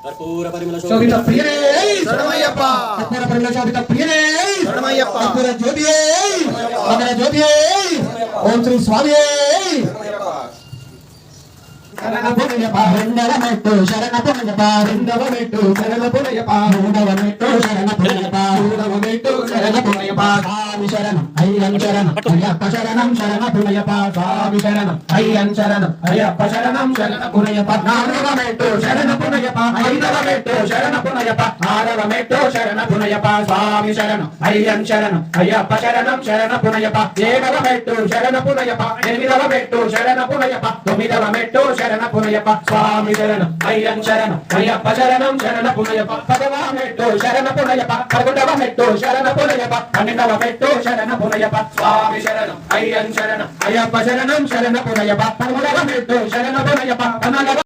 కర్పూర పరిమళ శోభిత ప్రియనే శరణమయ్యప్ప కర్పూర పరిమళ శోభిత ప్రియనే శరణమయ్యప్ప కర్పూర జ్యోతియే మకర జ్యోతియే ఓం శ్రీ స్వామియే శరణ పునయప రెండవ మెట్టు శరణ పునయప రెండవ మెట్టు శరణ పునయప మూడవ మెట్టు శరణ పునయప మూడవ మెట్టు శరణ పునయప స్వామి శరణం అయ్యం శరణం అయ్యప్ప శరణం శరణ పునయప స్వామి శరణం అయ్యం శరణం అయ్యప్ప శరణం శరణ పునయప నాలుగవ మెట్టు శరణ పునయప ఐదవ మెట్టు శరణ పునయప ఆరవ మెట్టు శరణ పునయప స్వామి శరణం అయ్యం శరణం అయ్యప్ప శరణం శరణ పునయప ఏడవ మెట్టు శరణ పునయప ఎనిమిదవ మెట్టు శరణ పునయప తొమ్మిదవ మెట్టు శరణ పునయప స్వామి శరణం అయ్యం శరణం అయ్యప్ప శరణం శరణ పునయప పదవ మెట్టు శరణ పునయప పదకొండవ మెట్టు శరణ పునయప పన్నెండవ మెట్టు శరణ పునయప స్వామి శరణం అయ్యం శరణం అయ్యప్ప శరణం శరణ పునయప పదమూడవ మెట్టు శరణ పునయప